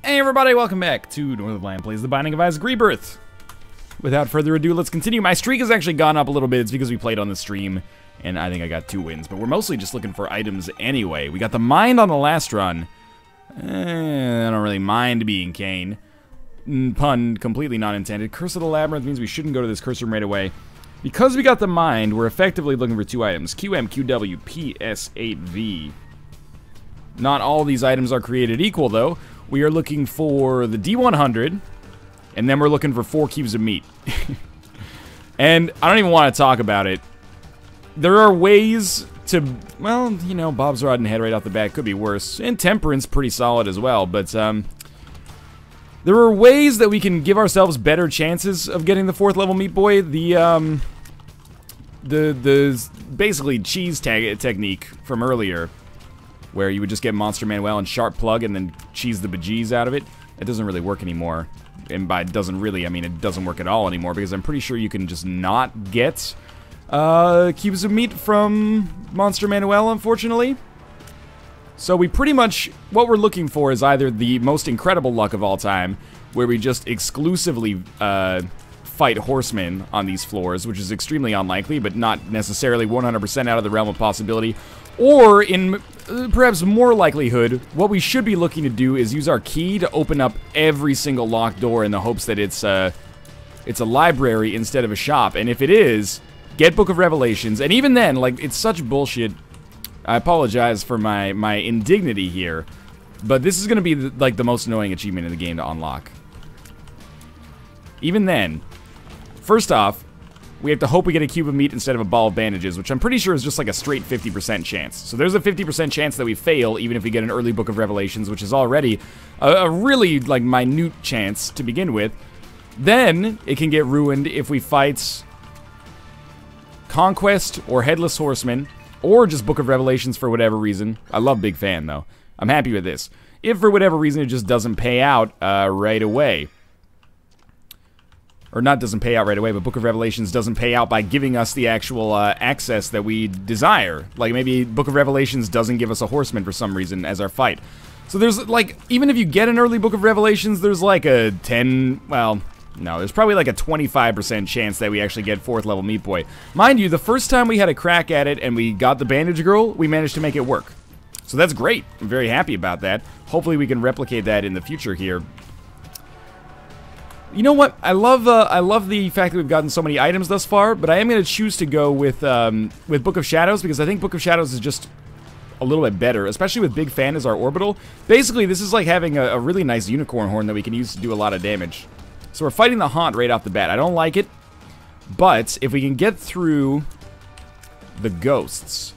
Hey everybody, welcome back to Northern Plays The Binding of Isaac Rebirth. Without further ado, let's continue. My streak has actually gone up a little bit. It's because we played on the stream, and I think I got 2 wins. But we're mostly just looking for items anyway. We got the mind on the last run. I don't really mind being Cain. Pun completely not intended. Curse of the Labyrinth means we shouldn't go to this curse room right away. Because we got the mind, we're effectively looking for 2 items. QMQW, PS8V. Not all these items are created equal, though. We are looking for the D100, and then we're looking for 4 cubes of meat. And I don't even want to talk about it. There are ways to, well, you know, Bob's Rod and Head right off the bat could be worse. And Temperance pretty solid as well, but there are ways that we can give ourselves better chances of getting the 4th level Meat Boy. The basically cheese technique from earlier, where you would just get Monster Manuel and Sharp Plug and then cheese the bejeez out of it. It doesn't really work anymore. And by doesn't really, I mean it doesn't work at all anymore, because I'm pretty sure you can just not get cubes of meat from Monster Manuel, unfortunately. So we pretty much, what we're looking for is either the most incredible luck of all time, where we just exclusively fight horsemen on these floors, which is extremely unlikely, but not necessarily 100% out of the realm of possibility. Or, in perhaps more likelihood, what we should be looking to do is use our key to open up every single locked door in the hopes that it's a library instead of a shop. And if it is, get Book of Revelations. And even then, like, it's such bullshit. I apologize for my indignity here, but this is going to be, like, the most annoying achievement in the game to unlock. Even then, first off, we have to hope we get a cube of meat instead of a ball of bandages, which I'm pretty sure is just like a straight 50% chance. So there's a 50% chance that we fail, even if we get an early Book of Revelations, which is already a really, like, minute chance to begin with. Then it can get ruined if we fight Conquest or Headless Horseman, or just Book of Revelations for whatever reason. I love Big Fan, though. I'm happy with this. If for whatever reason it just doesn't pay out right away. Or not doesn't pay out right away, but Book of Revelations doesn't pay out by giving us the actual access that we desire. Like, maybe Book of Revelations doesn't give us a horseman for some reason as our fight. So there's, like, even if you get an early Book of Revelations, there's like a 10, well, no, there's probably like a 25% chance that we actually get 4th level Meat Boy. Mind you, the first time we had a crack at it and we got the Bandage Girl, we managed to make it work. So that's great. I'm very happy about that. Hopefully we can replicate that in the future here. You know what? I love the fact that we've gotten so many items thus far, but I am going to choose to go with Book of Shadows, because I think Book of Shadows is just a little bit better, especially with Big Fan as our orbital. Basically, this is like having a really nice unicorn horn that we can use to do a lot of damage. So we're fighting the Haunt right off the bat. I don't like it, but if we can get through the ghosts,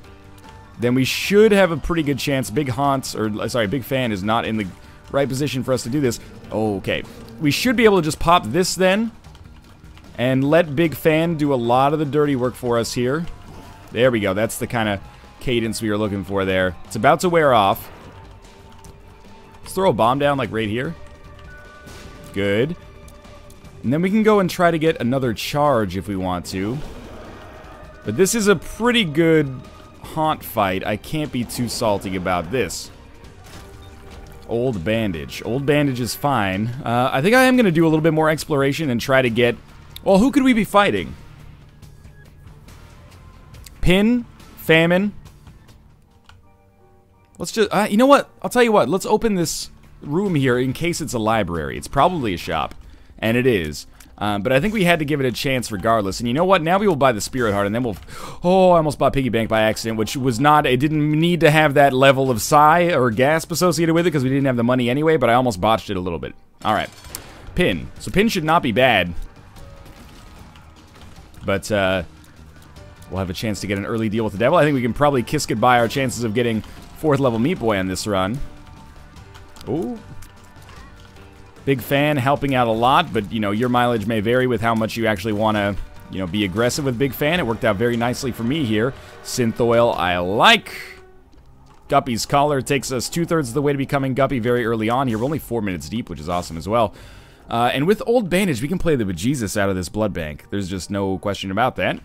then we should have a pretty good chance. Big Fan is not in the right position for us to do this. Okay. We should be able to just pop this then, and let Big Fan do a lot of the dirty work for us here. There we go. That's the kind of cadence we were looking for there. It's about to wear off. Let's throw a bomb down, like, right here. Good. And then we can go and try to get another charge if we want to. But this is a pretty good Haunt fight. I can't be too salty about this. Old Bandage. Old Bandage is fine. I think I am going to do a little bit more exploration and try to get... Well, who could we be fighting? Pin? Famine? Let's just... you know what? I'll tell you what. Let's open this room here in case it's a library. It's probably a shop. And it is. But I think we had to give it a chance regardless. And you know what? Now we will buy the Spirit Heart, and then we'll... Oh, I almost bought Piggy Bank by accident, which was not... It didn't need to have that level of psi or gasp associated with it, because we didn't have the money anyway, but I almost botched it a little bit. Alright. Pin. So Pin should not be bad. But, we'll have a chance to get an early deal with the devil. I think we can probably kiss goodbye our chances of getting 4th level Meat Boy on this run. Ooh. Big Fan helping out a lot, but, you know, your mileage may vary with how much you actually want to, you know, be aggressive with Big Fan. It worked out very nicely for me here. Synth Oil, I like. Guppy's Collar takes us 2/3 of the way to becoming Guppy very early on here. We're only 4 minutes deep, which is awesome as well. And with Old Bandage, we can play the bejesus out of this blood bank. There's just no question about that.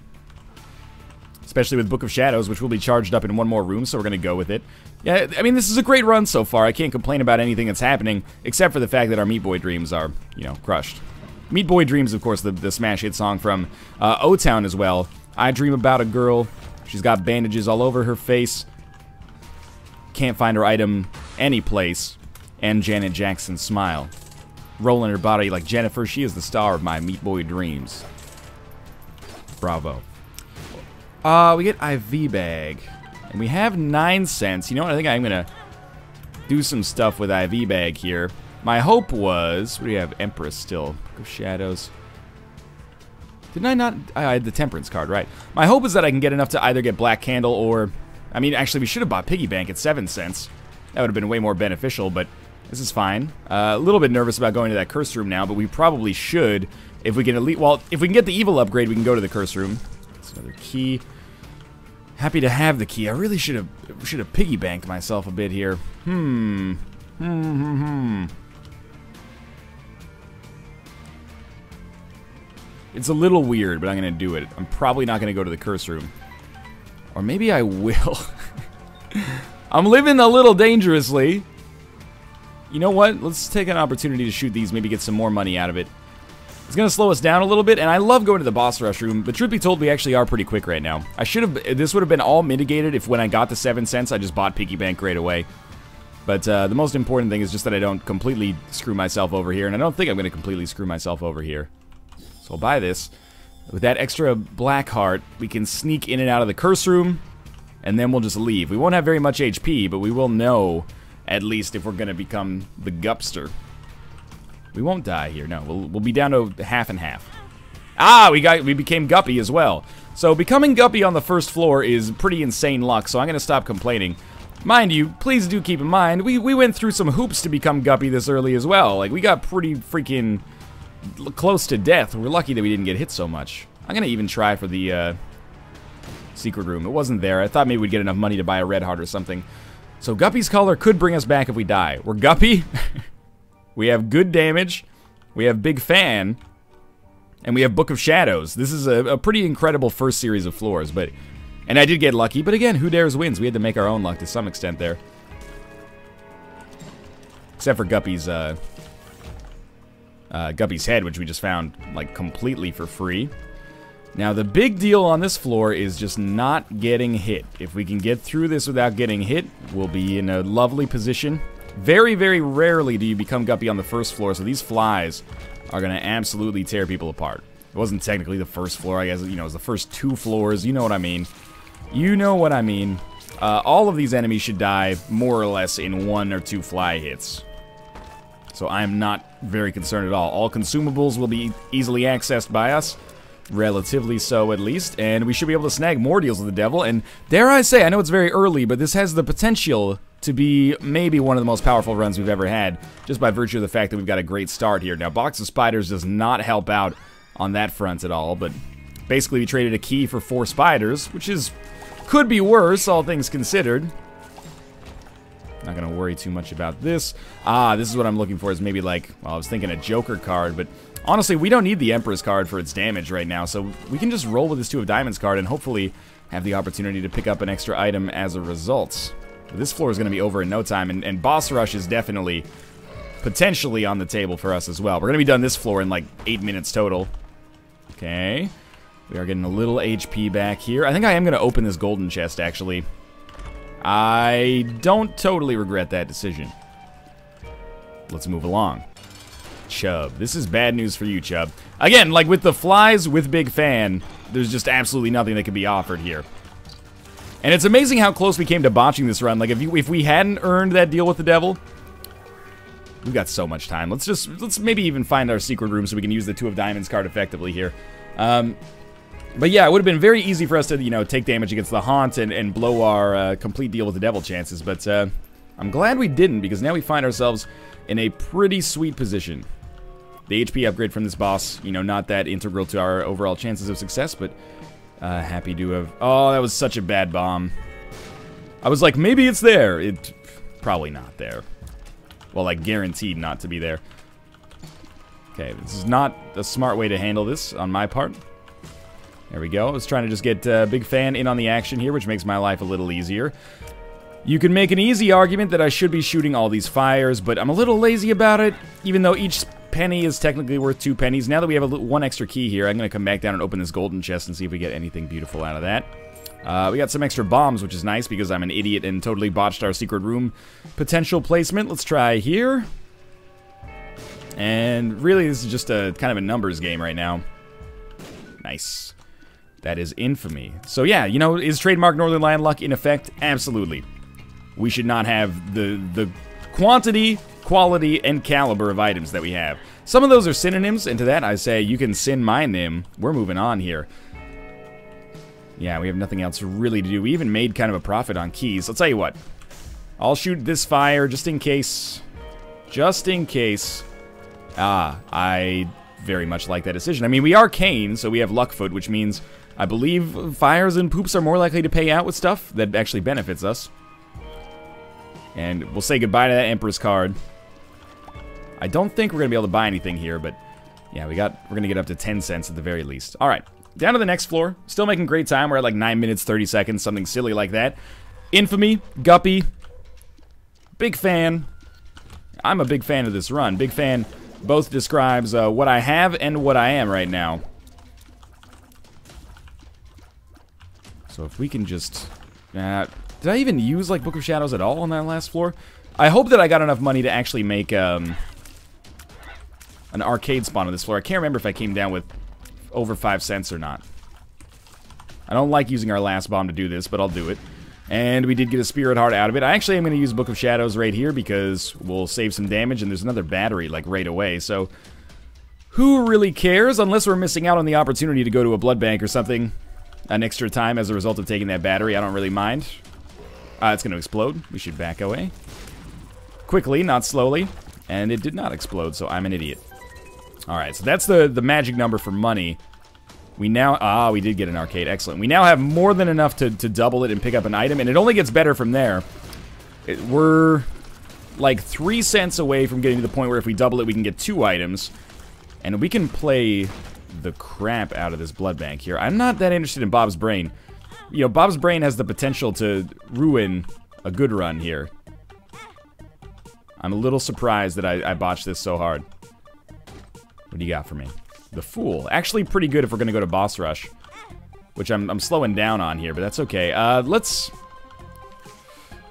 especially with Book of Shadows, which will be charged up in one more room, so we're going to go with it. Yeah, I mean, this is a great run so far. I can't complain about anything that's happening, except for the fact that our Meat Boy dreams are, you know, crushed. Meat Boy Dreams, of course, the smash hit song from O-Town as well. I dream about a girl. She's got bandages all over her face. Can't find her item any place. And Janet Jackson's smile. Rolling her body like Jennifer, she is the star of my Meat Boy dreams. Bravo. We get IV bag. And we have 9 cents. You know what? I think I'm going to do some stuff with IV bag here. My hope was... What do you have? Empress still. Book of Shadows. Didn't I not... I had the Temperance card, right. My hope is that I can get enough to either get Black Candle or... I mean, actually, we should have bought Piggy Bank at 7 cents. That would have been way more beneficial, but this is fine. A little bit nervous about going to that curse room now, but we probably should. If we can at least... Well, if we can get the evil upgrade, we can go to the curse room. That's another key. Happy to have the key. I really should have piggy banked myself a bit here. It's a little weird, but I'm going to do it. I'm probably not going to go to the curse room. Or maybe I will. I'm living a little dangerously. You know what? Let's take an opportunity to shoot these, maybe get some more money out of it. It's going to slow us down a little bit, and I love going to the boss rush room, but truth be told, we actually are pretty quick right now. I should have... This would have been all mitigated if when I got the 7 cents, I just bought Piggy Bank right away. But the most important thing is just that I don't completely screw myself over here, and I don't think I'm going to completely screw myself over here. So I'll buy this. With that extra black heart, we can sneak in and out of the curse room, and then we'll just leave. We won't have very much HP, but we will know, at least, if we're going to become the Gupster. We won't die here, no. We'll be down to half and half. Ah, we became Guppy as well. So becoming Guppy on the first floor is pretty insane luck, so I'm going to stop complaining. Mind you, please do keep in mind, we went through some hoops to become Guppy this early as well. Like, we got pretty freaking close to death. We're lucky that we didn't get hit so much. I'm going to even try for the secret room. It wasn't there. I thought maybe we'd get enough money to buy a red heart or something. So Guppy's color could bring us back if we die. We're Guppy. We have good damage. We have Big Fan. And we have Book of Shadows. This is a pretty incredible first series of floors, but... And I did get lucky, but again, who dares wins? We had to make our own luck to some extent there. Except for Guppy's, Guppy's head, which we just found, like, completely for free. Now, the big deal on this floor is just not getting hit. If we can get through this without getting hit, we'll be in a lovely position. Very, very rarely do you become Guppy on the first floor, so these flies are going to absolutely tear people apart. It wasn't technically the first floor, I guess, you know, it was the first 2 floors, you know what I mean. You know what I mean. All of these enemies should die more or less in 1 or 2 fly hits. So I'm not very concerned at all. All consumables will be easily accessed by us. Relatively so, at least. And we should be able to snag more deals with the devil. And dare I say, I know it's very early, but this has the potential to be maybe one of the most powerful runs we've ever had, just by virtue of the fact that we've got a great start here. Now, Box of Spiders does not help out on that front at all, but basically we traded a key for 4 spiders, which is... could be worse, all things considered. Not gonna worry too much about this. Ah, this is what I'm looking for, is maybe like... Well, I was thinking a Joker card, but... Honestly, we don't need the Empress card for its damage right now, so we can just roll with this 2 of Diamonds card and hopefully have the opportunity to pick up an extra item as a result. This floor is going to be over in no time, and Boss Rush is definitely, potentially on the table for us as well. We're going to be done this floor in like 8 minutes total. Okay. We are getting a little HP back here. I think I am going to open this golden chest, actually. I don't totally regret that decision. Let's move along. Chubb. This is bad news for you, Chubb. Again, like with the flies with Big Fan, there's just absolutely nothing that can be offered here. And it's amazing how close we came to botching this run. Like, if we hadn't earned that deal with the devil, we've got so much time. Let's maybe even find our secret room so we can use the 2 of Diamonds card effectively here. But yeah, it would have been very easy for us to, you know, take damage against the Haunt and blow our complete deal with the devil chances. But I'm glad we didn't, because now we find ourselves in a pretty sweet position. The HP upgrade from this boss, you know, not that integral to our overall chances of success, but happy to have... Oh, that was such a bad bomb. I was like, maybe it's there. It's probably not there. Well, like, guaranteed not to be there. Okay, this is not a smart way to handle this on my part. There we go. I was trying to just get Big Fan in on the action here, which makes my life a little easier. You can make an easy argument that I should be shooting all these fires, but I'm a little lazy about it, even though each penny is technically worth 2 pennies. Now that we have one extra key here, I'm going to come back down and open this golden chest and see if we get anything beautiful out of that. We got some extra bombs, which is nice because I'm an idiot and totally botched our secret room potential placement. Let's try here. And really, this is just a kind of a numbers game right now. Nice. That is infamy. So yeah, you know, is trademark Northern Lion luck in effect? Absolutely. We should not have the quantity, quality, and caliber of items that we have. Some of those are synonyms, and to that I say, you can sin mine them. We're moving on here. Yeah, we have nothing else really to do. We even made kind of a profit on keys. I'll tell you what. I'll shoot this fire just in case. Just in case. I very much like that decision. I mean, we are Kane, so we have Luckfoot, which means I believe fires and poops are more likely to pay out with stuff that actually benefits us. And we'll say goodbye to that Empress card. I don't think we're going to be able to buy anything here, but yeah, we're going to get up to 10 cents at the very least. All right, down to the next floor. Still making great time. We're at like 9 minutes, 30 seconds, something silly like that. Infamy, Guppy, big fan. I'm a big fan of this run. Big fan both describes what I have and what I am right now. So if we can just... did I even use like Book of Shadows at all on that last floor? I hope that I got enough money to actually make an arcade spawn on this floor. I can't remember if I came down with over 5 cents or not. I don't like using our last bomb to do this, but I'll do it. And we did get a Spirit Heart out of it. I actually am going to use Book of Shadows right here because we'll save some damage, and there's another battery like right away. So who really cares unless we're missing out on the opportunity to go to a blood bank or something an extra time as a result of taking that battery? I don't really mind. It's going to explode. We should back away. Quickly, not slowly. And it did not explode, so I'm an idiot. Alright, so that's the magic number for money. We now... we did get an arcade. Excellent. We now have more than enough to double it and pick up an item, and it only gets better from there. We're like 3 cents away from getting to the point where if we double it, we can get 2 items. And we can play the crap out of this blood bank here. I'm not that interested in Bob's Brain. You know, Bob's Brain has the potential to ruin a good run here. I'm a little surprised that I botched this so hard. What do you got for me? The Fool. Actually pretty good if we're going to go to Boss Rush. Which I'm slowing down on here, but that's okay.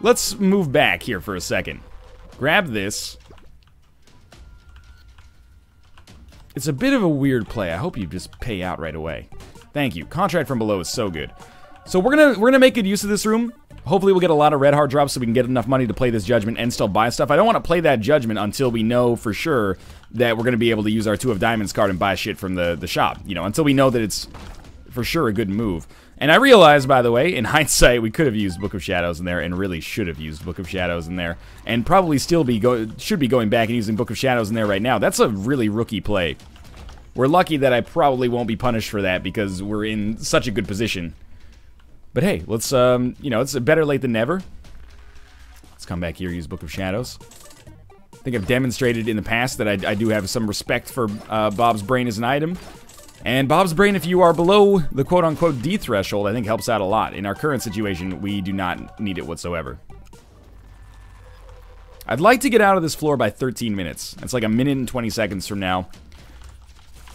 Let's move back here for a second. Grab this. It's a bit of a weird play. I hope you just pay out right away. Thank you. Contract from Below is so good. So we're gonna make good use of this room. Hopefully we'll get a lot of red heart drops so we can get enough money to play this Judgment and still buy stuff. I don't want to play that Judgment until we know for sure that we're going to be able to use our 2 of Diamonds card and buy shit from the shop. You know, until we know that it's for sure a good move. And I realized, by the way, in hindsight, we could have used Book of Shadows in there and really should have used Book of Shadows in there. And probably still should be going back and using Book of Shadows in there right now. That's a really rookie play. We're lucky that I probably won't be punished for that because we're in such a good position. But hey, let's, you know, it's better late than never. Let's come back here, use Book of Shadows. I think I've demonstrated in the past that I do have some respect for Bob's Brain as an item. And Bob's Brain, if you are below the quote-unquote D threshold, I think helps out a lot. In our current situation, we do not need it whatsoever. I'd like to get out of this floor by 13 minutes. It's like 1 minute and 20 seconds from now.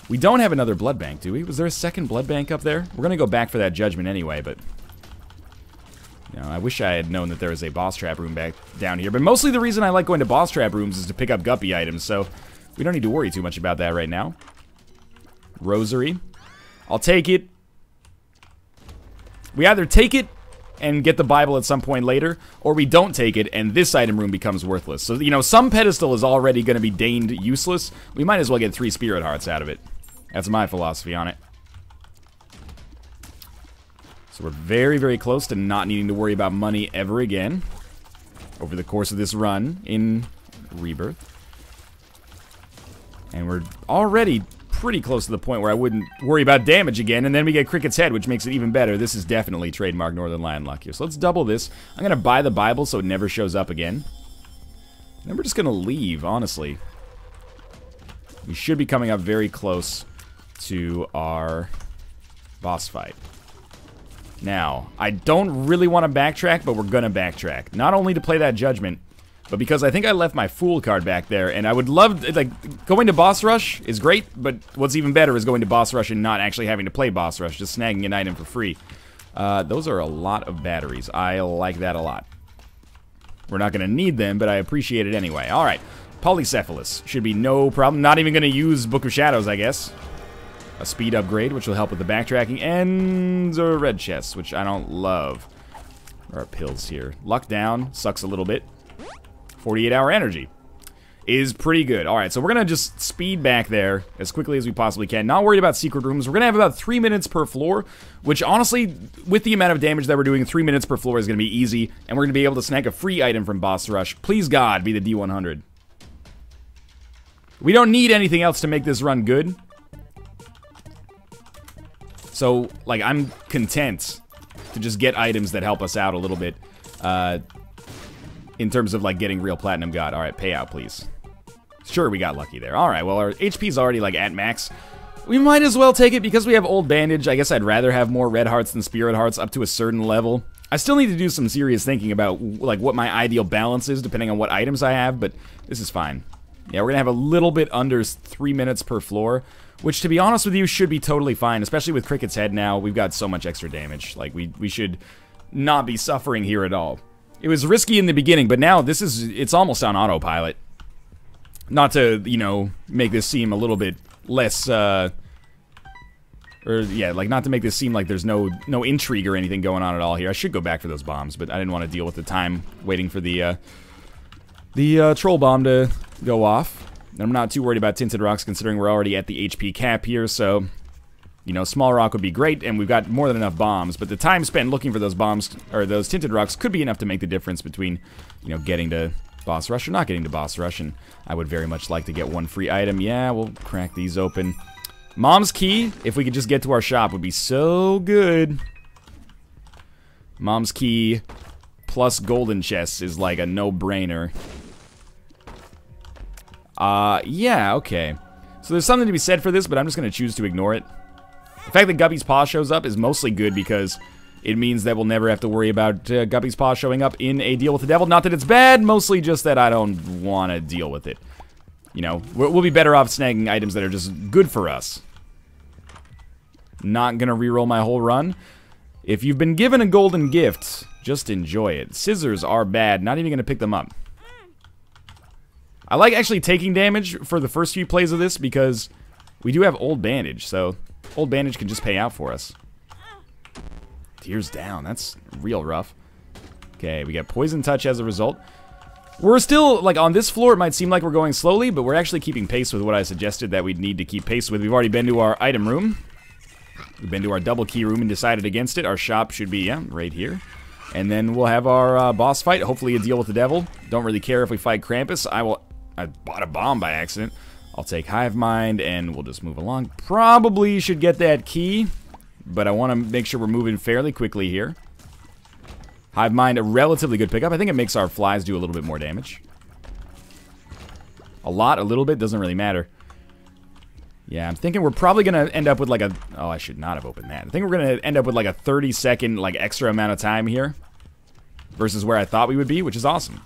We don't have another blood bank, do we? Was there a second blood bank up there? We're going to go back for that Judgment anyway, but... You know, I wish I had known that there was a boss trap room back down here. But mostly the reason I like going to boss trap rooms is to pick up Guppy items, so we don't need to worry too much about that right now. Rosary. I'll take it. We either take it and get the Bible at some point later, or we don't take it and this item room becomes worthless. So, you know, some pedestal is already going to be deemed useless. We might as well get 3 Spirit Hearts out of it. That's my philosophy on it. So we're very, very close to not needing to worry about money ever again over the course of this run in Rebirth. And we're already pretty close to the point where I wouldn't worry about damage again, and then we get Cricket's Head, which makes it even better. This is definitely trademark Northern Lion luck here. So let's double this. I'm going to buy the Bible so it never shows up again. Then we're just going to leave, honestly. We should be coming up very close to our Boss fight. Now, I don't really want to backtrack, but we're gonna backtrack. Not only to play that Judgment, but because I think I left my Fool card back there, and I would love, like, going to Boss Rush is great, but what's even better is going to Boss Rush and not actually having to play Boss Rush, just snagging an item for free. Those are a lot of batteries. I like that a lot. We're not gonna need them, but I appreciate it anyway. Alright, Polycephalus. Should be no problem. Not even gonna use Book of Shadows, I guess. A speed upgrade, which will help with the backtracking, and a red chest, which I don't love. There are pills here. Luck down, sucks a little bit. 48-hour energy is pretty good. Alright, so we're gonna just speed back there as quickly as we possibly can. Not worried about secret rooms. We're gonna have about 3 minutes per floor, which honestly, with the amount of damage that we're doing, 3 minutes per floor is gonna be easy, and we're gonna be able to snag a free item from Boss Rush. Please God, be the D100. We don't need anything else to make this run good. So, like, I'm content to just get items that help us out a little bit, in terms of, like, getting real Platinum God. Alright, payout, please. Sure, we got lucky there. Alright, well, our HP's already, like, at max. We might as well take it because we have Old Bandage. I guess I'd rather have more Red Hearts than Spirit Hearts up to a certain level. I still need to do some serious thinking about, like, what my ideal balance is, depending on what items I have, but this is fine. Yeah, we're gonna have a little bit under 3 minutes per floor, which, to be honest with you, should be totally fine, especially with Cricket's Head now. We've got so much extra damage. Like, we should not be suffering here at all. It was risky in the beginning, but now it's almost on autopilot. Not to, you know, make this seem a little bit less, not to make this seem like there's no intrigue or anything going on at all here. I should go back for those bombs, but I didn't want to deal with the time waiting for the troll bomb to go off. And I'm not too worried about Tinted Rocks, considering we're already at the HP cap here, so, you know, Small Rock would be great, and we've got more than enough bombs, but the time spent looking for those bombs, or those Tinted Rocks, could be enough to make the difference between, you know, getting to Boss Rush or not getting to Boss Rush, and I would very much like to get one free item. Yeah, we'll crack these open. Mom's Key, if we could just get to our shop, would be so good. Mom's Key plus Golden Chests is like a no-brainer. Yeah, okay. So there's something to be said for this, but I'm just going to choose to ignore it. The fact that Guppy's Paw shows up is mostly good because it means that we'll never have to worry about Guppy's Paw showing up in a deal with the devil. Not that it's bad, mostly just that I don't want to deal with it. You know, we'll be better off snagging items that are just good for us. Not going to reroll my whole run. If you've been given a golden gift, just enjoy it. Scissors are bad, not even going to pick them up. I like actually taking damage for the first few plays of this because we do have Old Bandage, so Old Bandage can just pay out for us. Tears down, that's real rough. Okay, we got Poison Touch as a result. We're still, like, on this floor, it might seem like we're going slowly, but we're actually keeping pace with what I suggested that we'd need to keep pace with. We've already been to our item room. We've been to our double key room and decided against it. Our shop should be, yeah, right here. And then we'll have our boss fight, hopefully a deal with the devil. Don't really care if we fight Krampus. I bought a bomb by accident. I'll take Hive Mind, and we'll just move along. Probably should get that key, but I want to make sure we're moving fairly quickly here. Hive Mind, a relatively good pickup. I think it makes our flies do a little bit more damage. A lot, a little bit, doesn't really matter. Yeah, I'm thinking we're probably going to end up with like a... Oh, I should not have opened that. I think we're going to end up with like a 30-second like extra amount of time here versus where I thought we would be, which is awesome.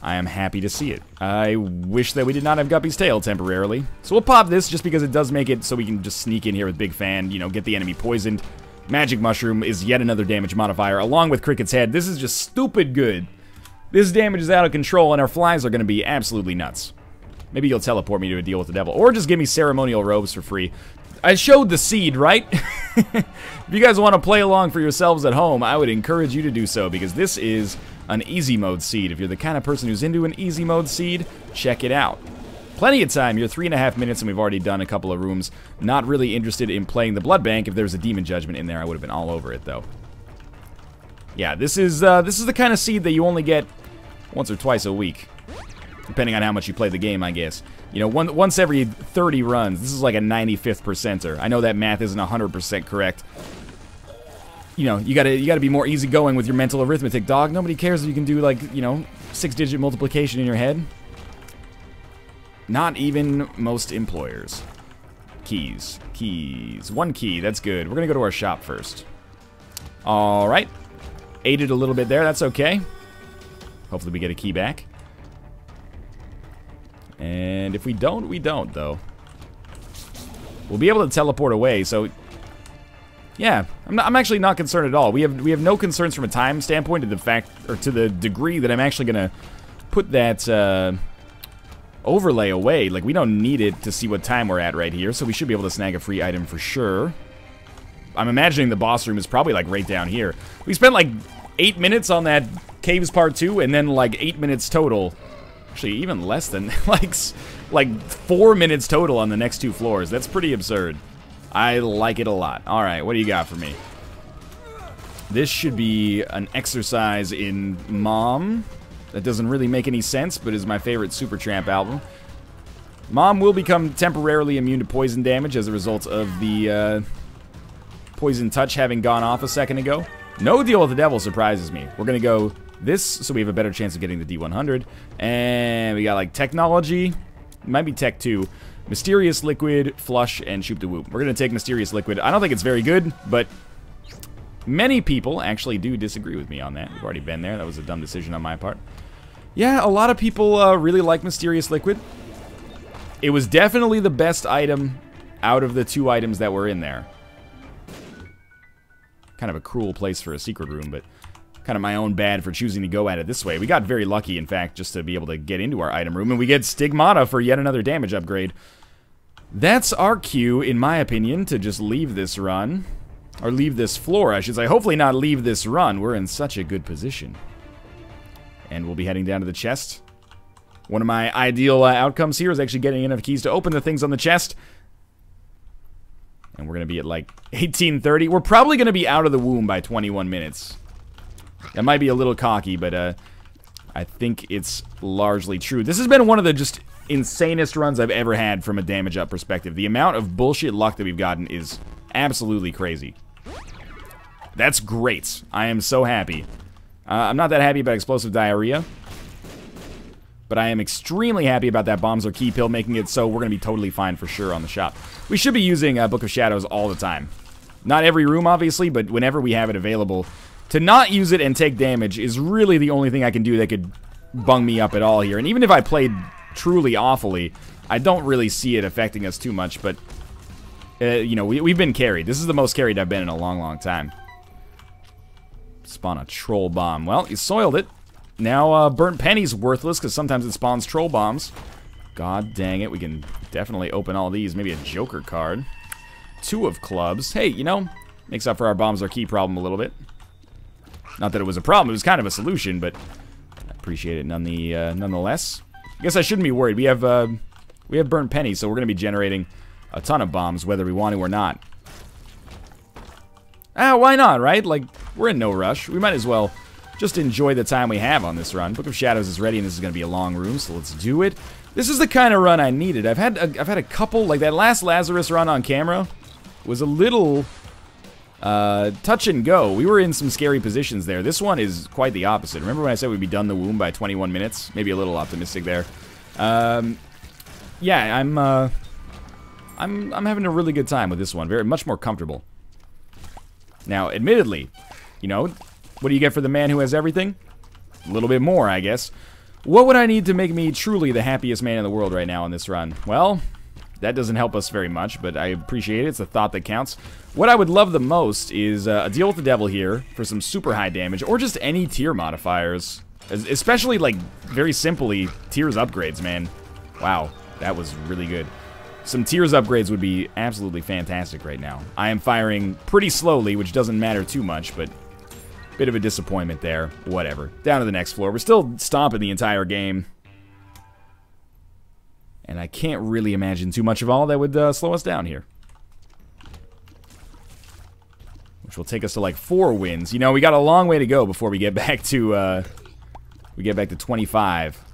I am happy to see it. I wish that we did not have Guppy's tail temporarily. So we'll pop this just because it does make it so we can just sneak in here with Big Fan, you know, get the enemy poisoned. Magic Mushroom is yet another damage modifier, along with Cricket's Head. This is just stupid good. This damage is out of control, and our flies are going to be absolutely nuts. Maybe you'll teleport me to a deal with the devil, or just give me ceremonial robes for free. I showed the seed, right? If you guys want to play along for yourselves at home, I would encourage you to do so, because this is an easy mode seed. If you're the kind of person who's into an easy mode seed, check it out. Plenty of time. You're 3.5 minutes, and we've already done a couple of rooms. Not really interested in playing the Blood Bank. If there was a Demon Judgment in there, I would have been all over it, though. Yeah, this is the kind of seed that you only get once or twice a week, depending on how much you play the game, I guess. You know, once every 30 runs. This is like a 95th percenter. I know that math isn't 100% correct. You know, you gotta be more easygoing with your mental arithmetic, dog. Nobody cares if you can do, like, you know, 6-digit multiplication in your head. Not even most employers. Keys. Keys. 1 key. That's good. We're going to go to our shop first. Alright. Aided a little bit there. That's okay. Hopefully we get a key back. And if we don't, we don't, though. We'll be able to teleport away, so... Yeah, I'm actually not concerned at all. We have no concerns from a time standpoint to the fact, or to the degree that I'm actually going to put that overlay away. Like, we don't need it to see what time we're at right here, so we should be able to snag a free item for sure. I'm imagining the boss room is probably, like, right down here. We spent, like, 8 minutes on that Caves Part 2, and then, like, 8 minutes total. Actually, even less than, like 4 minutes total on the next 2 floors. That's pretty absurd. I like it a lot. Alright, what do you got for me? This should be an exercise in Mom. That doesn't really make any sense, but is my favorite Supertramp album. Mom will become temporarily immune to poison damage as a result of the poison touch having gone off a second ago. No Deal with the Devil surprises me. We're going to go this, so we have a better chance of getting the D100. And we got, like, Technology. It might be Tech 2. Mysterious Liquid, Flush, and Shoop the Whoop. We're going to take Mysterious Liquid. I don't think it's very good, but many people actually do disagree with me on that. We've already been there. That was a dumb decision on my part. Yeah, a lot of people really like Mysterious Liquid. It was definitely the best item out of the 2 items that were in there. Kind of a cruel place for a secret room, but kind of my own bad for choosing to go at it this way. We got very lucky, in fact, just to be able to get into our item room, and we get Stigmata for yet another damage upgrade. That's our cue, in my opinion, to just leave this run. Or leave this floor, I should say. Hopefully not leave this run. We're in such a good position. And we'll be heading down to the chest. One of my ideal outcomes here is actually getting enough keys to open the things on the chest. And we're going to be at like 18:30. We're probably going to be out of the womb by 21 minutes. That might be a little cocky, but I think it's largely true. This has been one of the just insanest runs I've ever had from a damage up perspective. The amount of bullshit luck that we've gotten is absolutely crazy. That's great. I am so happy. I'm not that happy about Explosive Diarrhea, but I am extremely happy about that Bombs or Key Pill, making it so we're going to be totally fine for sure on the shop. We should be using Book of Shadows all the time. Not every room, obviously, but whenever we have it available. To not use it and take damage is really the only thing I can do that could bung me up at all here. And even if I played truly awfully, I don't really see it affecting us too much, but you know, we've been carried. This is the most carried I've been in a long, long time. Spawn a troll bomb. Well, you soiled it. Now, Burnt Penny's worthless, because sometimes it spawns troll bombs. God dang it, we can definitely open all these. Maybe a Joker card. 2 of clubs. Hey, you know, makes up for our Bombs or Key problem a little bit. Not that it was a problem, it was kind of a solution, but I appreciate it nonetheless. I guess I shouldn't be worried. We have Burnt Penny, so we're going to be generating a ton of bombs, whether we want to or not. Why not, right? Like, we're in no rush. We might as well just enjoy the time we have on this run. Book of Shadows is ready, and this is going to be a long room, so let's do it. This is the kind of run I needed. I've had a couple, like that last Lazarus run on camera was a little touch and go. We were in some scary positions there. This one is quite the opposite. Remember when I said we'd be done the womb by 21 minutes? Maybe a little optimistic there. Yeah, I'm having a really good time with this one. Very much more comfortable. Now, admittedly, you know, what do you get for the man who has everything? A little bit more, I guess. What would I need to make me truly the happiest man in the world right now on this run? Well, that doesn't help us very much, but I appreciate it. It's the thought that counts. What I would love the most is a Deal with the Devil here for some super high damage, or just any tier modifiers. Especially, like, very simply, Tears upgrades, man. Wow, that was really good. Some Tears upgrades would be absolutely fantastic right now. I am firing pretty slowly, which doesn't matter too much, but bit of a disappointment there. Whatever. Down to the next floor. We're still stomping the entire game. And I can't really imagine too much of all that would slow us down here. Which will take us to like 4 wins. You know, we got a long way to go before we get back to 25.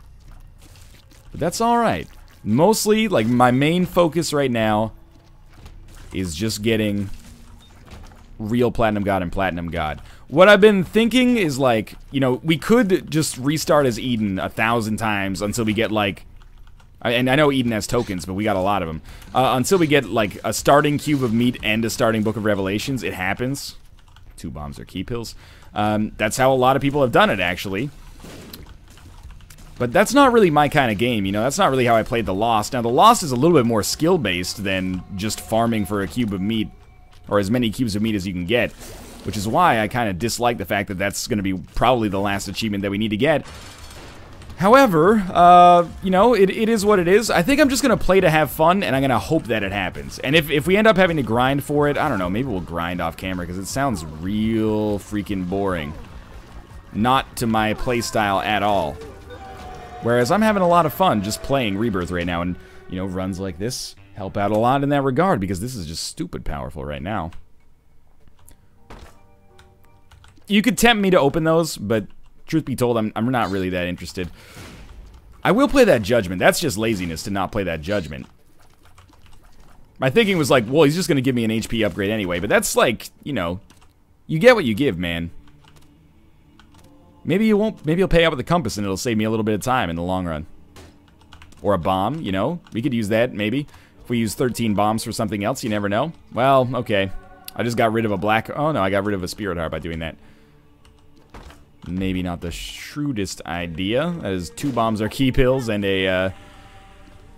But that's alright. Mostly, like, my main focus right now is just getting real Platinum God and Platinum God. What I've been thinking is, like, you know, we could just restart as Eden 1,000 times until we get, like, And I know Eden has tokens, but we got a lot of them. Until we get, like, a starting Cube of Meat and a starting Book of Revelations, it happens. 2 bombs are key pills. That's how a lot of people have done it, actually. But that's not really my kind of game, you know? That's not really how I played The Lost. Now, The Lost is a little bit more skill-based than just farming for a cube of meat, or as many cubes of meat as you can get, which is why I kind of dislike the fact that that's going to be probably the last achievement that we need to get. However, you know, it is what it is. I think I'm just going to play to have fun, and I'm going to hope that it happens. And if we end up having to grind for it, I don't know, maybe we'll grind off camera, because it sounds real freaking boring. Not to my playstyle at all. Whereas I'm having a lot of fun just playing Rebirth right now, and, you know, runs like this help out a lot in that regard, because this is just stupid powerful right now. You could tempt me to open those, but truth be told, I'm not really that interested. I will play that Judgment. That's just laziness to not play that Judgment. My thinking was like, well, he's just going to give me an HP upgrade anyway, but that's like, you know, you get what you give, man. Maybe you won't. Maybe you'll pay out with the compass and it'll save me a little bit of time in the long run. Or a bomb, you know? We could use that, maybe. If we use 13 bombs for something else, you never know. Well, okay. I just got rid of a black... Oh, no, I got rid of a Spirit Heart by doing that. Maybe not the shrewdest idea. That is 2 bombs are key pills and a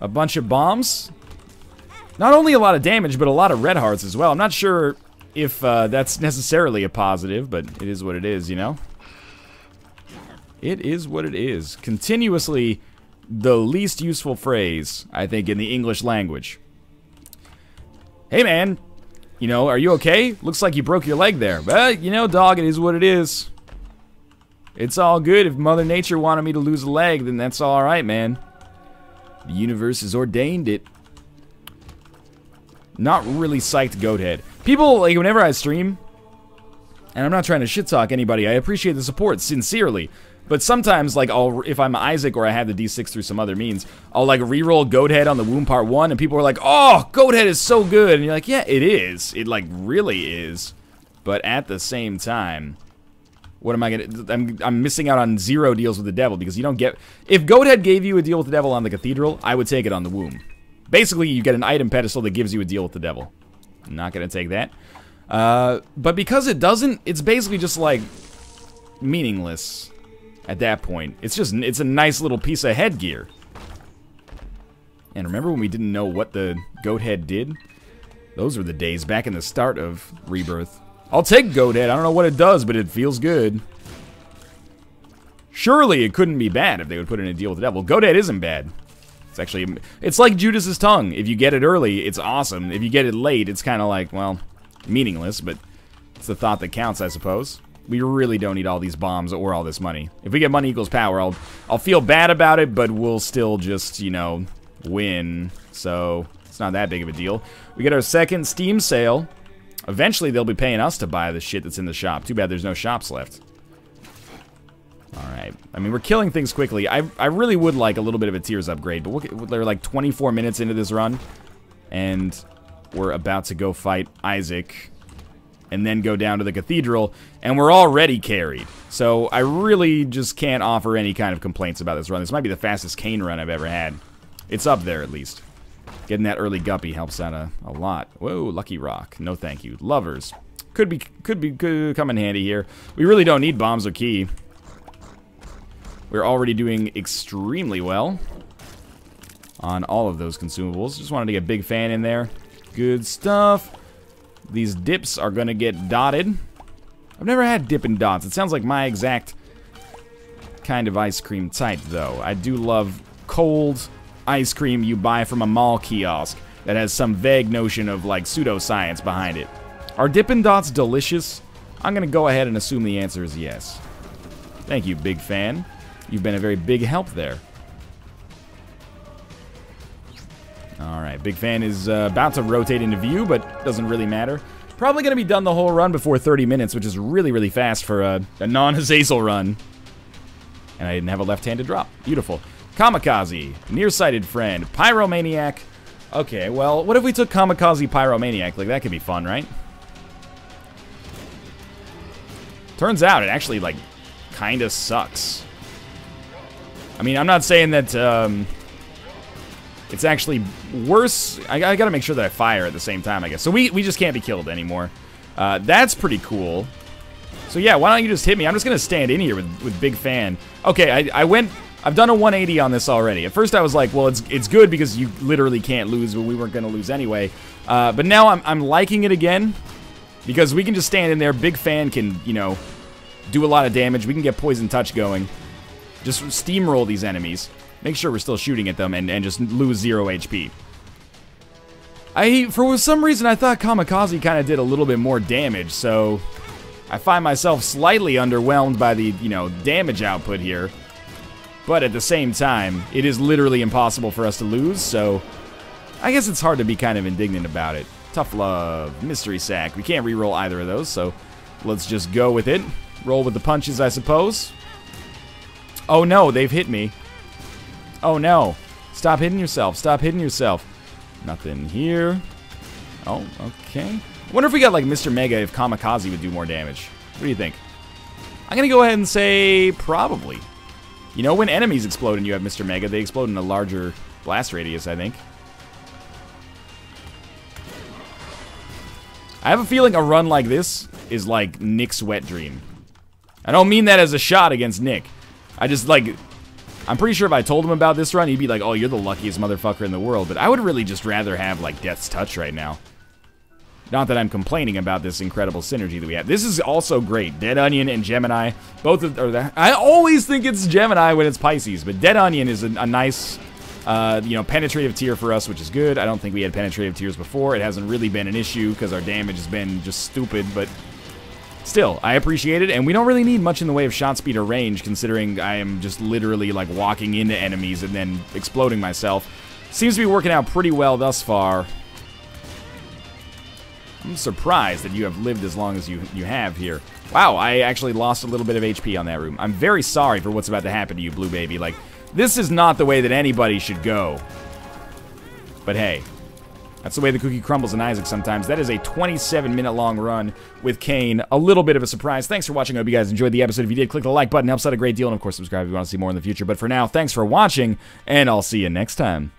bunch of bombs. Not only a lot of damage, but a lot of red hearts as well. I'm not sure if that's necessarily a positive, but it is what it is, you know? It is what it is. Continuously the least useful phrase, I think, in the English language. Hey, man. You know, are you okay? Looks like you broke your leg there. But, you know, dog, it is what it is. It's all good. If Mother Nature wanted me to lose a leg, then that's all right, man. The universe has ordained it. Not really psyched Goathead. People, like, whenever I stream, and I'm not trying to shit talk anybody, I appreciate the support, sincerely. But sometimes, like, if I'm Isaac or I have the D6 through some other means, I'll, like, re-roll Goathead on the Womb Part 1, and people are like, oh, Goathead is so good. And you're like, yeah, it is. It, like, really is. But at the same time, what am I gonna... I'm missing out on 0 deals with the devil, because you don't get... If Goathead gave you a deal with the devil on the Cathedral, I would take it on the Womb. Basically, you get an item pedestal that gives you a deal with the devil. I'm not gonna take that. But because it doesn't, it's basically just, like, meaningless. At that point, it's a nice little piece of headgear. And remember when we didn't know what the goat head did? Those were the days back in the start of Rebirth. I'll take goat head. I don't know what it does, but it feels good. Surely it couldn't be bad if they would put in a deal with the devil. Goat head isn't bad. It's actually, it's like Judas's tongue. If you get it early, it's awesome. If you get it late, it's kind of like, well, meaningless, but it's the thought that counts, I suppose. We really don't need all these bombs or all this money. If we get money equals power, I'll feel bad about it, but we'll still just, you know, win. So, it's not that big of a deal. We get our second Steam sale. Eventually, they'll be paying us to buy the shit that's in the shop. Too bad there's no shops left. Alright. I mean, we're killing things quickly. I really would like a little bit of a tiers upgrade, but they're like 24 minutes into this run. And we're about to go fight Isaac. And then go down to the Cathedral, and we're already carried. So I really just can't offer any kind of complaints about this run. This might be the fastest Kane run I've ever had. It's up there, at least. Getting that early Guppy helps out a lot. Whoa, Lucky Rock. No thank you. Lovers. Could come in handy here. We really don't need bombs or key. We're already doing extremely well on all of those consumables. Just wanted to get Big Fan in there. Good stuff. These dips are gonna get dotted. I've never had Dippin' Dots. It sounds like my exact kind of ice cream type, though. I do love cold ice cream you buy from a mall kiosk that has some vague notion of, like, pseudoscience behind it. Are Dippin' Dots delicious? I'm gonna go ahead and assume the answer is yes. Thank you, Big Fan. You've been a very big help there. Alright, Big Fan is about to rotate into view, but doesn't really matter. Probably going to be done the whole run before 30 minutes, which is really, really fast for a non-Azazel run. And I didn't have a left-handed drop. Beautiful. Kamikaze, Nearsighted Friend, Pyromaniac. Okay, well, what if we took Kamikaze Pyromaniac? Like, that could be fun, right? Turns out it actually, like, kind of sucks. I mean, I'm not saying that, It's actually worse. I gotta make sure that I fire at the same time, I guess. So we just can't be killed anymore. That's pretty cool. So yeah, why don't you just hit me? I'm just gonna stand in here with Big Fan. Okay, I've done a 180 on this already. At first I was like, well, it's good because you literally can't lose, but we weren't gonna lose anyway. But now I'm liking it again because we can just stand in there. Big Fan can, you know, do a lot of damage. We can get Poison Touch going. Just steamroll these enemies. Make sure we're still shooting at them and just lose 0 HP. For some reason, I thought Kamikaze kind of did a little bit more damage, so I find myself slightly underwhelmed by the, you know, damage output here. But at the same time, it is literally impossible for us to lose, so I guess it's hard to be kind of indignant about it. Tough Love, Mystery Sack. We can't reroll either of those, so let's just go with it. Roll with the punches, I suppose. Oh no, they've hit me. Oh no. Stop hitting yourself. Stop hitting yourself. Nothing here. Oh, okay. I wonder if we got like Mr. Mega if Kamikaze would do more damage. What do you think? I'm gonna go ahead and say probably. You know, when enemies explode and you have Mr. Mega, they explode in a larger blast radius, I think. I have a feeling a run like this is like Nick's wet dream. I don't mean that as a shot against Nick. I just like... I'm pretty sure if I told him about this run, he'd be like, oh, you're the luckiest motherfucker in the world. But I would really just rather have, like, Death's Touch right now. Not that I'm complaining about this incredible synergy that we have. This is also great. Dead Onion and Gemini, both of... I always think it's Gemini when it's Pisces, but Dead Onion is a nice, you know, penetrative tier for us, which is good. I don't think we had penetrative tiers before. It hasn't really been an issue because our damage has been just stupid, but... Still, I appreciate it, and we don't really need much in the way of shot speed or range, considering I am just literally, like, walking into enemies and then exploding myself. Seems to be working out pretty well thus far. I'm surprised that you have lived as long as you have here. Wow, I actually lost a little bit of HP on that room. I'm very sorry for what's about to happen to you, Blue Baby. Like, this is not the way that anybody should go. But hey... That's the way the cookie crumbles in Isaac sometimes. That is a 27-minute long run with Kane. A little bit of a surprise. Thanks for watching. I hope you guys enjoyed the episode. If you did, click the like button. Helps out a great deal. And, of course, subscribe if you want to see more in the future. But for now, thanks for watching, and I'll see you next time.